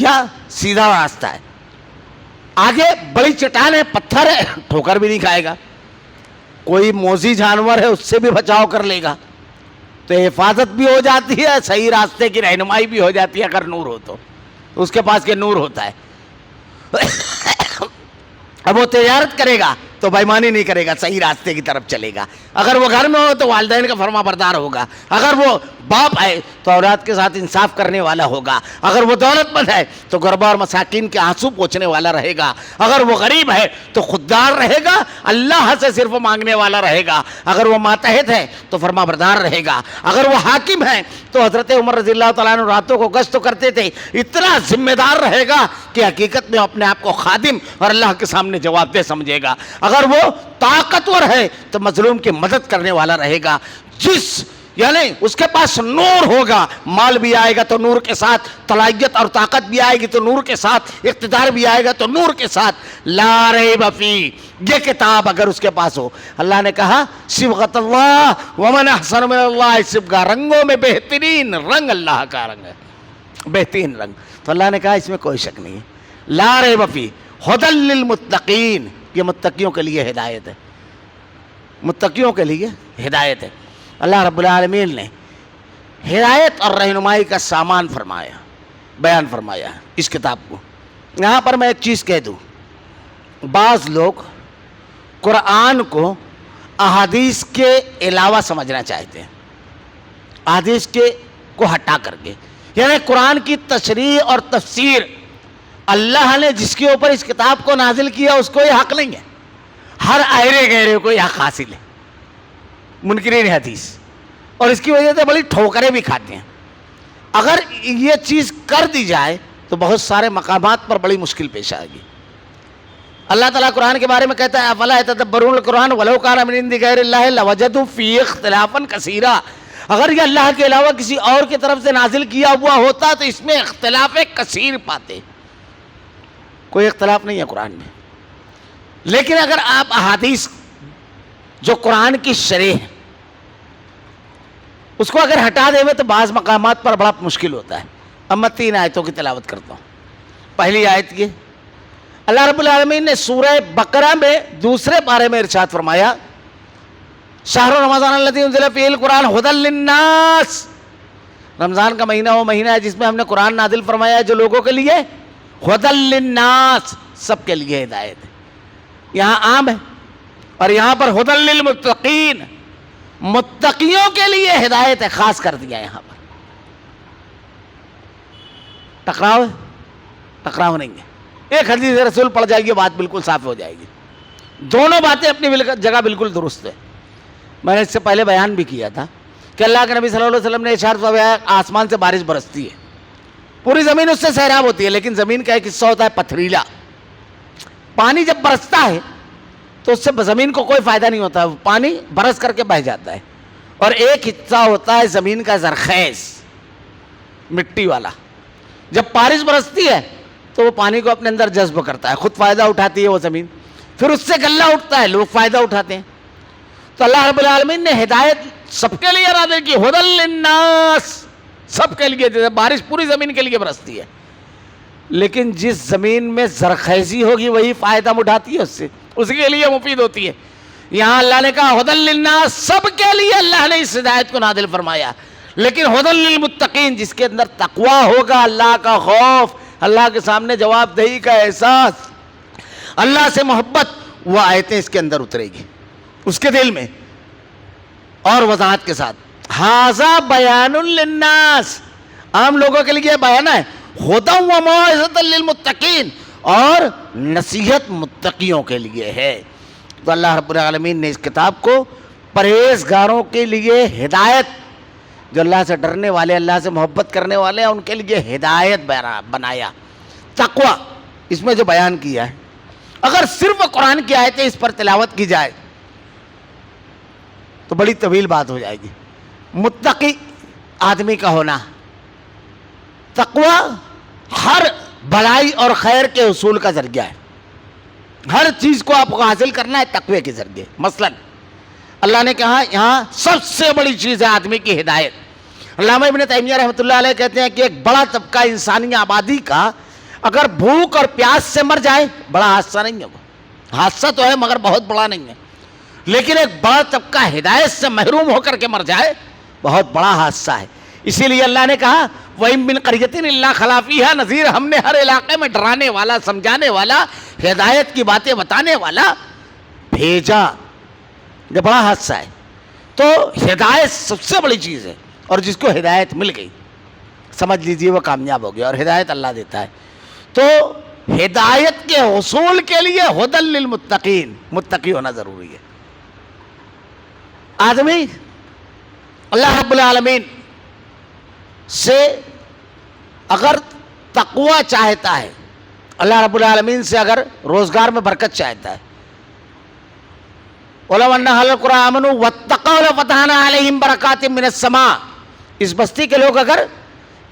یا سیدھا راستہ ہے، آگے بڑی چٹان ہے، پتھر ہے، ٹھوکر بھی نہیں کھائے گا. کوئی موذی جانور ہے اس سے بھی بچاؤ کر لے گا. تو حفاظت بھی ہو جاتی ہے، صحیح راستے کی رہنمائی بھی ہو جاتی ہے. اگر نور ہو تو اس کے پاس کے نور ہوتا ہے. اب وہ تجارت کرے گا تو بےایمانی نہیں کرے گا، صحیح راستے کی طرف چلے گا. اگر وہ گھر میں ہو تو والدین کا فرما بردار ہوگا. اگر وہ باپ ہے تو اولاد کے ساتھ انصاف کرنے والا ہوگا. اگر وہ دولت مند ہے تو غربا اور مساکین کے آنسو پوچھنے والا رہے گا. اگر وہ غریب ہے تو خوددار رہے گا، اللہ سے صرف مانگنے والا رہے گا. اگر وہ ماتحت ہے تو فرما بردار رہے گا. اگر وہ حاکم ہے تو حضرت عمر رضی اللہ تعالیٰ عنہ راتوں کو گشت کرتے تھے، اتنا ذمہ دار رہے گا کہ حقیقت میں اپنے آپ کو خادم اور اللہ کے سامنے جواب دہ سمجھے گا. اگر وہ طاقتور ہے تو مظلوم کی مدد کرنے والا رہے گا. یعنی اس کے پاس نور ہوگا، مال بھی آئے گا تو نور کے ساتھ، صلاحیت اور طاقت بھی آئے گی تو نور کے ساتھ، اقتدار بھی آئے گا تو نور کے ساتھ. لا ریب فی، یہ کتاب اگر اس کے پاس ہو. اللہ نے کہا صبغۃ اللہ ومن احسن من اللہ صبغہ، رنگوں میں بہترین رنگ اللہ کا رنگ ہے، بہترین رنگ. تو اللہ نے کہا اس میں کوئی شک نہیں ہے. لا ریب فی ھدی للمتقین، یہ متقیوں کے لیے ہدایت ہے، متقیوں کے لیے ہدایت ہے. اللہ رب العالمین نے ہدایت اور رہنمائی کا سامان فرمایا، بیان فرمایا اس کتاب کو. یہاں پر میں ایک چیز کہہ دوں، بعض لوگ قرآن کو احادیث کے علاوہ سمجھنا چاہتے ہیں، احادیث کے کو ہٹا کر کے. یعنی قرآن کی تشریح اور تفسیر اللہ نے جس کے اوپر اس کتاب کو نازل کیا اس کو یہ حق نہیں ہے. ہر آئرے گہرے کو یہ حق حاصل ہے، منکرین حدیث، اور اس کی وجہ سے بڑی ٹھوکریں بھی کھاتے ہیں. اگر یہ چیز کر دی جائے تو بہت سارے مقامات پر بڑی مشکل پیش آئے گی. اللہ تعالیٰ قرآن کے بارے میں کہتا ہے افلا یتدبرون القرآن ولو کان من عند غیر اللہ لوجدوا فیہ اختلافا کثیرا. اگر یہ اللہ کے علاوہ کسی اور کی طرف سے نازل کیا ہوا ہوتا تو اس میں اختلاف کثیر پاتے. کوئی اختلاف نہیں ہے قرآن میں. لیکن اگر آپ احادیث جو قرآن کی شرح ہے اس کو اگر ہٹا دے تو بعض مقامات پر بڑا مشکل ہوتا ہے. اب میں 3 آیتوں کی تلاوت کرتا ہوں. پہلی آیت یہ، اللہ رب العالمین نے سورہ بقرہ میں دوسرے پارے میں ارشاد فرمایا شہر رمضان الذی انزل فیہ القرآن ھدی للناس. رمضان کا مہینہ وہ مہینہ ہے جس میں ہم نے قرآن نازل فرمایا ہے جو لوگوں کے لیے ھدی للناس، سب کے لیے ہدایت ہے. یہاں عام ہے، اور یہاں پر ھدی للمتقین، متقیوں کے لیے ہدایت ہے، خاص کر دیا یہاں پر. ٹکراؤ ہے؟ ٹکراؤ نہیں ہے. ایک حدیث رسول پڑھ جائے گی بات بالکل صاف ہو جائے گی. دونوں باتیں اپنی جگہ بالکل درست ہے. میں نے اس سے پہلے بیان بھی کیا تھا کہ اللہ کے نبی صلی اللہ علیہ وسلم نے ارشاد فرمایا آسمان سے بارش برستی ہے، پوری زمین اس سے سیراب ہوتی ہے، لیکن زمین کا ایک حصہ ہوتا ہے پتھریلا. پانی جب برستا ہے تو اس سے زمین کو کوئی فائدہ نہیں ہوتا، پانی برس کر کے بہہ جاتا ہے. اور ایک حصہ ہوتا ہے زمین کا زرخیز، مٹی والا. جب بارش برستی ہے تو وہ پانی کو اپنے اندر جذب کرتا ہے، خود فائدہ اٹھاتی ہے وہ زمین، پھر اس سے غلہ اٹھتا ہے، لوگ فائدہ اٹھاتے ہیں. تو اللہ رب العالمین نے ہدایت سب کے لیے ارادے کی، ہدی للناس، سب کے لیے. جیسے بارش پوری زمین کے لیے برستی ہے، لیکن جس زمین میں زرخیزی ہوگی وہی فائدہ اٹھاتی ہے، اس سے اس کے لیے مفید ہوتی ہے. یہاں اللہ نے کہا ہدی للناس، سب کے لیے اللہ نے اس ہدایت کو نازل فرمایا. لیکن ہدی للمتقین، جس کے اندر تقوی ہوگا، اللہ کا خوف، اللہ کے سامنے جواب دہی کا احساس، اللہ سے محبت، وہ آیتیں اس کے اندر اترے گی اس کے دل میں اور وضاحت کے ساتھ. ھذا بیان للناس، عام لوگوں کے لیے بیان ہے. ھدی و موعظۃ للمتقین، اور نصیحت متقیوں کے لیے ہے. تو اللہ رب العالمین نے اس کتاب کو پرہیزگاروں کے لیے ہدایت، جو اللہ سے ڈرنے والے، اللہ سے محبت کرنے والے ہیں، ان کے لیے ہدایت بنایا. تقوی اس میں جو بیان کیا ہے، اگر صرف قرآن کی آیتیں اس پر تلاوت کی جائے تو بڑی طویل بات ہو جائے گی. متقی آدمی کا ہونا، تقوی ہر بھلائی اور خیر کے حصول کا ذریعہ ہے. ہر چیز کو آپ کو حاصل کرنا ہے تقوی کے ذریعے. مثلا اللہ نے کہا یہاں سب سے بڑی چیز ہے آدمی کی ہدایت. علامہ ابن تیمیہ رحمۃ اللہ علیہ کہتے ہیں کہ ایک بڑا طبقہ انسانی آبادی کا اگر بھوک اور پیاس سے مر جائے، بڑا حادثہ نہیں ہے. وہ حادثہ تو ہے مگر بہت بڑا نہیں ہے. لیکن ایک بڑا طبقہ ہدایت سے محروم ہو کر کے مر جائے، بہت بڑا حادثہ ہے. اسی لیے اللہ نے کہا وَإِن مِّن قَرْيَةٍ إِلَّا خَلَا فِيهَا نَذِيرٌ، ہم نے ہر علاقے میں ڈرانے والا، سمجھانے والا، ہدایت کی باتیں بتانے والا بھیجا. یہ بڑا حادثہ ہے. تو ہدایت سب سے بڑی چیز ہے، اور جس کو ہدایت مل گئی سمجھ لیجیے وہ کامیاب ہو گیا. اور ہدایت اللہ دیتا ہے. تو ہدایت کے حصول کے لیے ہدی للمتقین، متقی ہونا ضروری ہے. آدمی اللہ رب العالمین سے اگر تقوی چاہتا ہے، اللہ رب العالمین سے اگر روزگار میں برکت چاہتا ہے، وَلَوْ أَنَّ أَهْلَ الْقُرَىٰ آمَنُوا وَاتَّقَوْا لَفَتَحْنَا عَلَيْهِمْ بَرَكَاتٍ مِّنَ السَّمَاءِ، اس بستی کے لوگ اگر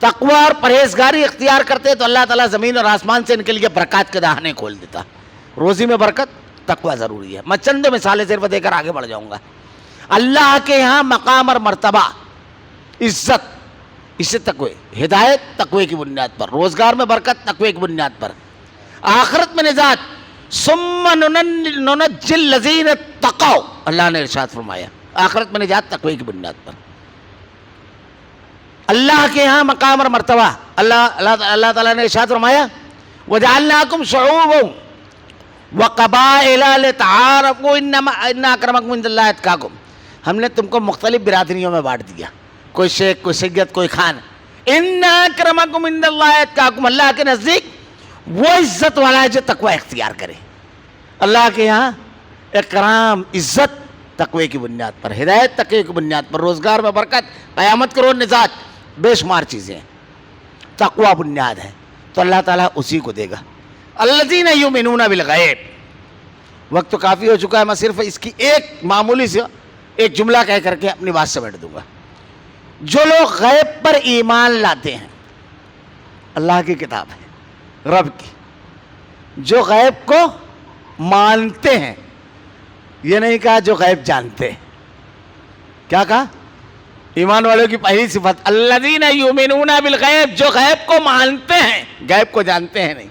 تقوی اور پرہیزگاری اختیار کرتے تو اللہ تعالیٰ زمین اور آسمان سے ان کے لیے برکات کے دہانے کھول دیتا. روزی میں برکت، تقوی ضروری ہے. میں چند مثالیں صرف دے کر آگے بڑھ جاؤں گا. اللہ کے یہاں مقام اور مرتبہ، عزت، اس سے تقوی، ہدایت تقوی کی بنیاد پر، روزگار میں برکت تقوی کی بنیاد پر، آخرت میں نجات. ثم ننجی الذین اتقوا، اللہ نے ارشاد فرمایا آخرت میں نجات تقوی کی بنیاد پر. اللہ کے ہاں مقام اور مرتبہ، اللہ تعالیٰ نے ارشاد فرمایا وَجَعَلْنَاكُمْ شُعُوبًا وَقَبَائِلَ لِتَعَارَفُوا إِنَّ أَكْرَمَكُمْ عِندَ اللَّهِ أَتْقَاكُمْ، ہم نے تم کو مختلف برادریوں میں بانٹ دیا، کوئی شیخ، کوئی سید، کوئی خان. إِنَّ أَكْرَمَكُمْ عِندَ اللَّهِ أَتْقَاكُمْ، اللہ کے نزدیک وہ عزت والا ہے جو تقوی اختیار کرے. اللہ کے یہاں اکرام، عزت تقوی کی بنیاد پر، ہدایت تقوی کی بنیاد پر، روزگار میں برکت، قیامت کے روز نجات، بے شمار چیزیں ہیں. تقوی بنیاد ہے تو اللہ تعالیٰ اسی کو دے گا. الذین یؤمنون بالغیب. وقت تو کافی ہو چکا ہے، میں صرف اس کی ایک معمولی سے ایک جملہ کہہ کر کے اپنی بات سمیٹ دوں گا. جو لوگ غیب پر ایمان لاتے ہیں، اللہ کی کتاب ہے، رب کی، جو غیب کو مانتے ہیں، یہ نہیں کہا جو غیب جانتے ہیں. کیا کہا؟ ایمان والوں کی پہلی صفت الذین یؤمنون بالغیب، جو غیب کو مانتے ہیں، غیب کو جانتے ہیں نہیں.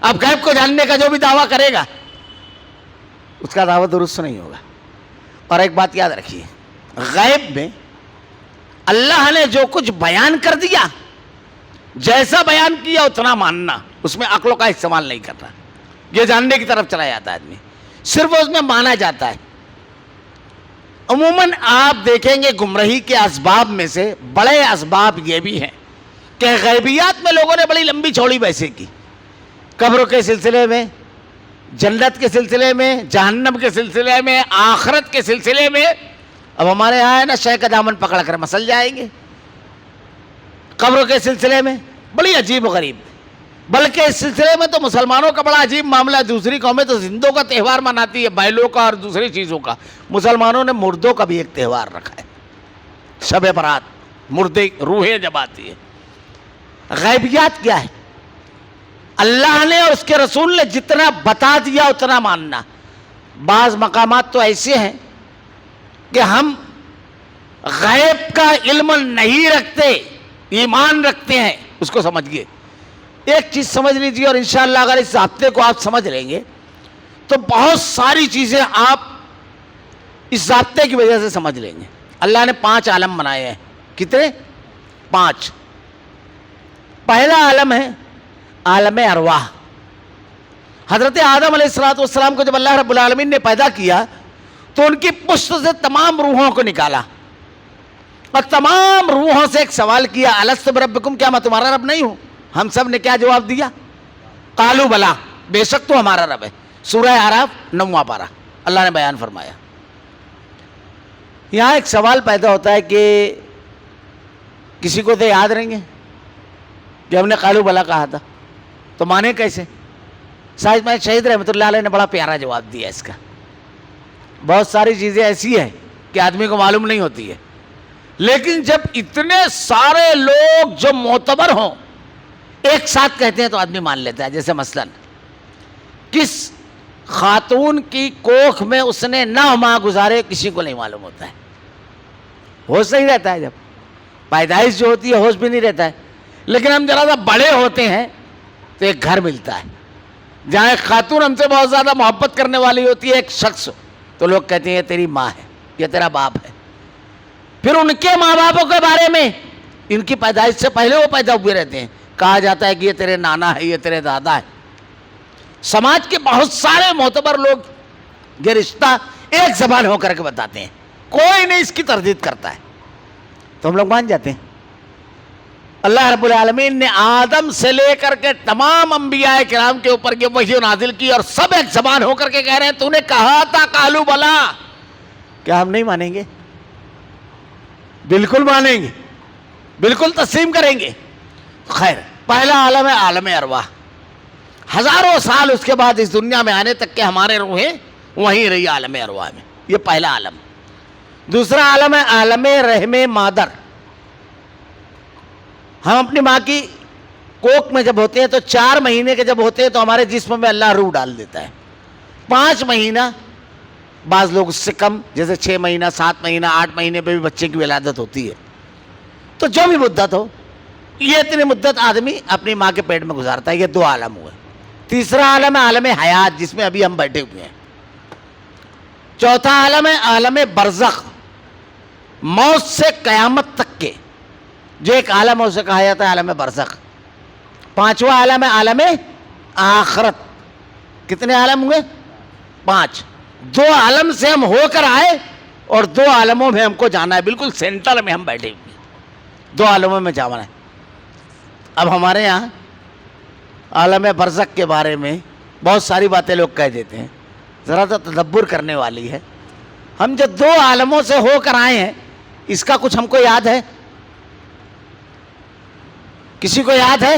اب غیب کو جاننے کا جو بھی دعویٰ کرے گا اس کا دعویٰ درست نہیں ہوگا. اور ایک بات یاد رکھیے، غیب میں اللہ نے جو کچھ بیان کر دیا، جیسا بیان کیا اتنا ماننا، اس میں عقلوں کا استعمال نہیں کرنا. یہ جاننے کی طرف چلا جاتا ہے آدمی، صرف اس میں مانا جاتا ہے. عموماً آپ دیکھیں گے گمراہی کے اسباب میں سے بڑے اسباب یہ بھی ہیں کہ غیبیات میں لوگوں نے بڑی لمبی چوڑی بحثیں کی، قبر کے سلسلے میں، جنت کے سلسلے میں، جہنم کے سلسلے میں، آخرت کے سلسلے میں. اب ہمارے یہاں ہے نا، شیخ کا دامن پکڑ کر مسل جائیں گے. قبر کے سلسلے میں بڑی عجیب و غریب. بلکہ اس سلسلے میں تو مسلمانوں کا بڑا عجیب معاملہ ہے. دوسری قومیں تو زندوں کا تہوار مناتی ہے, بیلوں کا اور دوسری چیزوں کا. مسلمانوں نے مردوں کا بھی ایک تہوار رکھا ہے, شب برات. مردے روحیں جب آتی ہے. غیبیات کیا ہے؟ اللہ نے اور اس کے رسول نے جتنا بتا دیا اتنا ماننا. بعض مقامات تو ایسے ہیں کہ ہم غیب کا علم نہیں رکھتے, ایمان رکھتے ہیں, اس کو سمجھئے. ایک چیز سمجھ لیجیے, اور انشاءاللہ اگر اس ضابطے کو آپ سمجھ لیں گے تو بہت ساری چیزیں آپ اس ضابطے کی وجہ سے سمجھ لیں گے. اللہ نے 5 عالم بنائے ہیں. کتنے؟ 5. پہلا عالم ہے عالم ارواح. حضرت آدم علیہ السلام کو جب اللہ رب العالمین نے پیدا کیا تو ان کی پشت سے تمام روحوں کو نکالا اور تمام روحوں سے ایک سوال کیا, الست بربکم, کیا میں تمہارا رب نہیں ہوں؟ ہم سب نے کیا جواب دیا؟ قالوا بلا, بے شک تو ہمارا رب ہے. سورہ اعراف 9واں پارہ اللہ نے بیان فرمایا. یہاں ایک سوال پیدا ہوتا ہے کہ کسی کو تو یاد رہیں گے کہ ہم نے قالوا بلا کہا تھا, تو مانے کیسے؟ سائز میں شہید رحمۃ اللہ علیہ نے بڑا پیارا جواب دیا اس کا. بہت ساری چیزیں ایسی ہیں کہ آدمی کو معلوم نہیں ہوتی ہے, لیکن جب اتنے سارے لوگ جو معتبر ہوں ایک ساتھ کہتے ہیں تو آدمی مان لیتا ہے. جیسے مثلا کس خاتون کی کوکھ میں اس نے 9 ماہ گزارے, کسی کو نہیں معلوم ہوتا ہے. ہوش نہیں رہتا ہے, جب پیدائش جو ہوتی ہے ہوش بھی نہیں رہتا ہے. لیکن ہم ذرا سا بڑے ہوتے ہیں تو ایک گھر ملتا ہے جہاں ایک خاتون ہم سے بہت زیادہ محبت کرنے والی ہوتی ہے, ایک شخص, تو لوگ کہتے ہیں یہ تیری ماں ہے, یہ تیرا باپ ہے. پھر ان کے ماں باپوں کے بارے میں ان کی پیدائش سے پہلے وہ پیدا ہوئے رہتے ہیں, کہا جاتا ہے کہ یہ تیرے نانا ہے, یہ تیرے دادا ہے. سماج کے بہت سارے معتبر لوگ یہ رشتہ ایک زبان ہو کر کے بتاتے ہیں, کوئی نہیں اس کی تردید کرتا ہے, تو ہم لوگ مان جاتے ہیں. اللہ رب العالمین نے آدم سے لے کر کے تمام انبیاء کرام کے اوپر یہ وحی نازل کی, اور سب ایک زبان ہو کر کے کہہ رہے ہیں تو نے کہا تھا قالوا بلا. کیا ہم نہیں مانیں گے؟ بالکل مانیں گے, بالکل تسلیم کریں گے. خیر, پہلا عالم ہے عالم ارواح. ہزاروں سال اس کے بعد اس دنیا میں آنے تک کہ ہمارے روحیں وہیں رہی عالم ارواح میں. یہ پہلا عالم. دوسرا عالم ہے عالم رحم مادر. ہم اپنی ماں کی کوکھ میں جب ہوتے ہیں تو 4 مہینے کے جب ہوتے ہیں تو ہمارے جسم میں اللہ روح ڈال دیتا ہے. 5 مہینہ, بعض لوگ اس سے کم, جیسے 6 مہینہ, 7 مہینہ, 8 مہینے پہ بھی بچے کی ولادت ہوتی ہے. تو جو بھی مدت ہو, یہ اتنی مدت آدمی اپنی ماں کے پیٹ میں گزارتا ہے. یہ 2 عالم ہوئے. تیسرا عالم ہے عالم حیات, جس میں ابھی ہم بیٹھے ہوئے ہیں. چوتھا عالم ہے عالم برزخ, موت سے قیامت تک کے جو ایک عالم ہے اسے کہا جاتا ہے عالم برزخ. 5واں عالم ہے عالم آخرت. کتنے عالم ہوئے؟ 5. 2 عالم سے ہم ہو کر آئے اور 2 عالموں میں ہم کو جانا ہے. بالکل سینٹر میں ہم بیٹھے ہوئے, 2 عالموں میں جانا ہے. اب ہمارے یہاں عالم برزخ کے بارے میں بہت ساری باتیں لوگ کہہ دیتے ہیں, ذرا تو تدبر کرنے والی ہے. ہم جو 2 عالموں سے ہو کر آئے ہیں اس کا کچھ ہم کو یاد ہے؟ کسی کو یاد ہے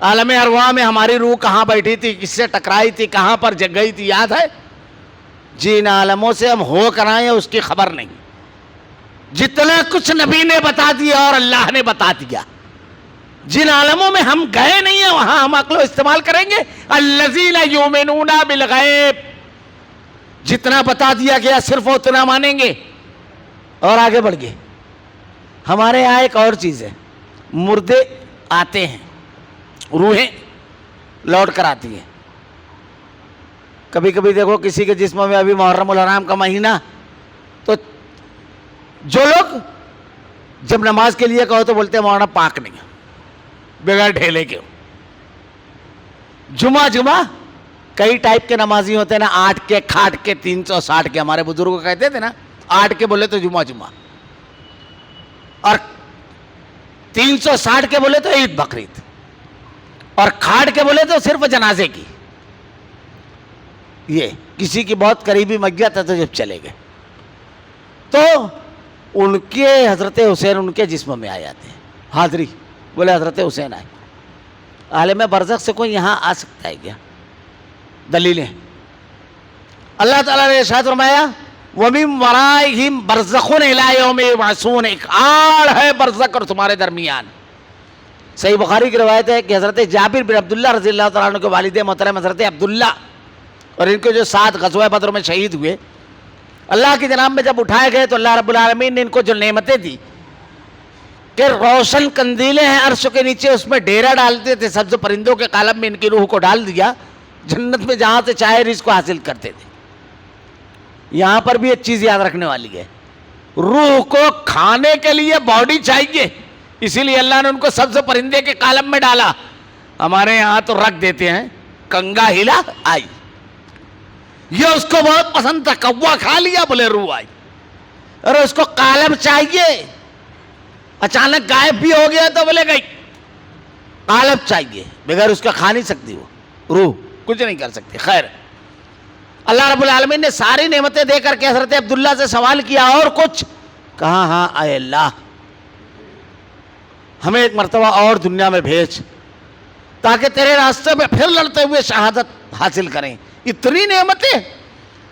عالم ارواح میں ہماری روح کہاں بیٹھی تھی, کس سے ٹکرائی تھی, کہاں پر جگ گئی تھی؟ یاد ہے؟ جن عالموں سے ہم ہو کر آئے ہیں اس کی خبر نہیں. جتنا کچھ نبی نے بتا دیا اور اللہ نے بتا دیا, جن عالموں میں ہم گئے نہیں ہیں وہاں ہم عقل و استعمال کریں گے. الذین یؤمنون بالغیب, جتنا بتا دیا گیا صرف اتنا مانیں گے اور آگے بڑھ گئے. ہمارے یہاں ایک اور چیز ہے, مردے آتے ہیں, روحیں لوٹ کر آتی ہیں. کبھی کبھی دیکھو کسی کے جسم میں ابھی محرم الحرام کا مہینہ, تو جو لوگ جب نماز کے لیے کہو تو بولتے ہیں مولانا پاک نہیں, بغیر ڈھیلے کے. جمعہ کئی ٹائپ کے نمازی ہوتے ہیں نا, 8 کے, کھاٹ کے, 360 کے. ہمارے بزرگ کہتے تھے نا 8 کے بولے تو جمعہ, اور 360 کے بولے تو عید بقرعید, اور کھاٹ کے بولے تو صرف جنازے کی. یہ کسی کی بہت قریبی میت ہے تو جب چلے گئے تو ان کے حضرت حسین ان کے جسم میں آ جاتے ہیں. حاضری بولے حضرت حسین آئے. عالم برزخ سے کوئی یہاں آ سکتا ہے کیا؟ دلیلیں اللہ تعالیٰ نے ارشاد فرمایا وَمِن وَرَائِهِمْ بَرْزَخٌ إِلَىٰ يَوْمِ يُبْعَثُونَ، ایک آڑ ہے برزخ اور تمہارے درمیان۔ صحیح بخاری کی روایت ہے کہ حضرت جابر بن عبداللہ رضی اللہ تعالیٰ عنہ کے والد محترم حضرت عبداللہ اور ان کے جو 7 غزوہ بدر میں شہید ہوئے، اللہ کی جناب میں جب اٹھائے گئے تو اللہ رب العالمین نے ان کو جو نعمتیں دی کہ روشن قندیلیں ہیں عرش کے نیچے، اس میں ڈیرا ڈالتے تھے، سبز پرندوں کے قالب میں ان کی روح کو ڈال دیا، جنت میں جہاں سے چاہے رزق کو حاصل کرتے تھے۔ یہاں پر بھی ایک چیز یاد رکھنے والی ہے، روح کو کھانے کے لیے باڈی چاہیے، اسی لیے اللہ نے ان کو سبز پرندے کے قالب میں ڈالا۔ ہمارے یہاں تو رکھ دیتے ہیں کنگا ہلا آئی، یہ اس کو بہت پسند تھا، کوا کھا لیا بولے روح آئی، اور اس کو قالب چاہیے، اچانک غائب بھی ہو گیا تو بولے گئی، قالب چاہیے، بغیر اس کا کھا نہیں سکتی وہ روح، کچھ نہیں کر سکتی۔ خیر، اللہ رب العالمین نے ساری نعمتیں دے کر کے حضرت عبداللہ سے سوال کیا اور کچھ کہا، ہاں اے اللہ ہمیں ایک مرتبہ اور دنیا میں بھیج تاکہ تیرے راستے میں پھر لڑتے ہوئے شہادت حاصل کریں، اتنی نعمتیں۔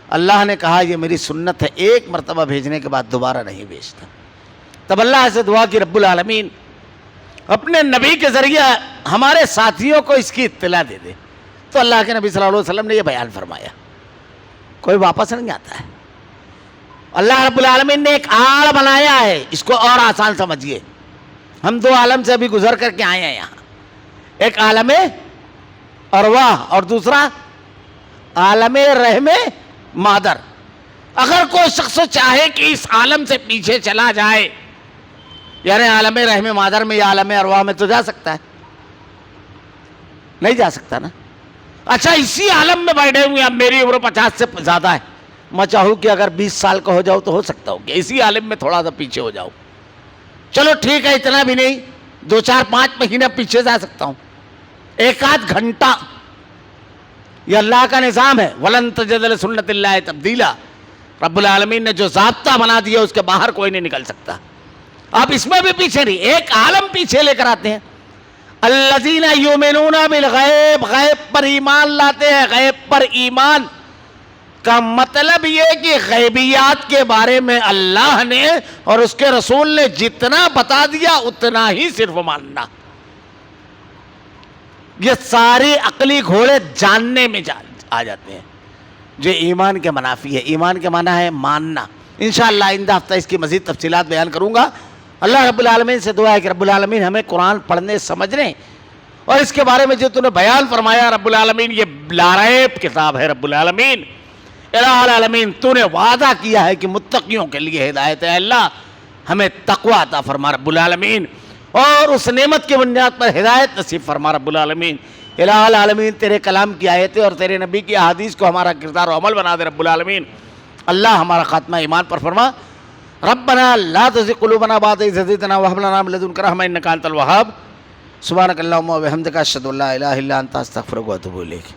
اللہ نے کہا یہ میری سنت ہے، ایک مرتبہ بھیجنے کے بعد دوبارہ نہیں بھیجتا۔ تب اللہ سے دعا کی رب العالمین اپنے نبی کے ذریعے ہمارے ساتھیوں کو اس کی اطلاع دے دے، تو اللہ کے نبی صلی اللہ علیہ وسلم نے یہ بیان فرمایا، کوئی واپس نہیں آتا ہے۔ اللہ رب العالمین نے ایک آڑ بنایا ہے، اس کو اور آسان سمجھیے، ہم 2 عالم سے ابھی گزر کر کے آئے ہیں یہاں، ایک عالم ارواح اور دوسرا عالم رحم مادر۔ اگر کوئی شخص چاہے کہ اس عالم سے پیچھے چلا جائے، یعنی عالم رحم مادر میں یا عالم ارواح میں، تو جا سکتا ہے؟ نہیں جا سکتا نا۔ اچھا اسی عالم میں بیٹھے ہوئے، اب میری عمر 50 سے زیادہ ہے، میں چاہوں کہ اگر 20 سال کا ہو جاؤ تو ہو سکتا ہو کہ اسی عالم میں تھوڑا سا پیچھے ہو جاؤ، چلو ٹھیک ہے اتنا بھی نہیں، 2 4 5 مہینہ پیچھے جا سکتا ہوں، 1 آدھ گھنٹہ، یہ اللہ کا نظام ہے۔ وَلَن تَجِدَ لِسُنَّتِ اللَّهِ تَبْدِيلًا، رب العالمین نے جو ضابطہ بنا دیا اس کے باہر کوئی نہیں نکل سکتا۔ آپ اس میں بھی پیچھے نہیں، ایک عالم پیچھے لے کر آتے ہیں۔ الذین یؤمنون بالغیب، غیب پر ایمان لاتے ہیں۔ غیب پر ایمان کا مطلب یہ کہ غیبیات کے بارے میں اللہ نے اور اس کے رسول نے جتنا بتا دیا اتنا ہی صرف ماننا۔ یہ سارے عقلی گھوڑے جاننے میں آ جاتے ہیں جو ایمان کے منافی ہے۔ ایمان کے معنی ہے ماننا۔ انشاءاللہ آئندہ ہفتہ اس کی مزید تفصیلات بیان کروں گا۔ اللہ رب العالمین سے دعا ہے کہ رب العالمین ہمیں قرآن پڑھنے سمجھنے اور اس کے بارے میں جو نے بیان فرمایا، رب العالمین یہ لاریب کتاب ہے۔ رب العالمین الہ العالمین تو نے وعدہ کیا ہے کہ متقیوں کے لیے ہدایت ہے۔ اللہ ہمیں تقوی عطا فرما رب العالمین، اور اس نعمت کی بنیاد پر ہدایت نصیب فرما رب العالمین۔ الہ العالمین تیرے کلام کی آیتیں اور تیرے نبی کی احادیث کو ہمارا کردار و عمل بنا دے رب العالمین۔ اللہ ہمارا خاتمہ ایمان پر فرما۔ ربنا لا تزغ قلوبنا بعد إذ هديتنا وهب لنا من لدنك رحمة إنك أنت الوهاب۔ سبحانك اللهم وبحمدك أشهد أن لا إله إلا أنت أستغفرك وأتوب إليك۔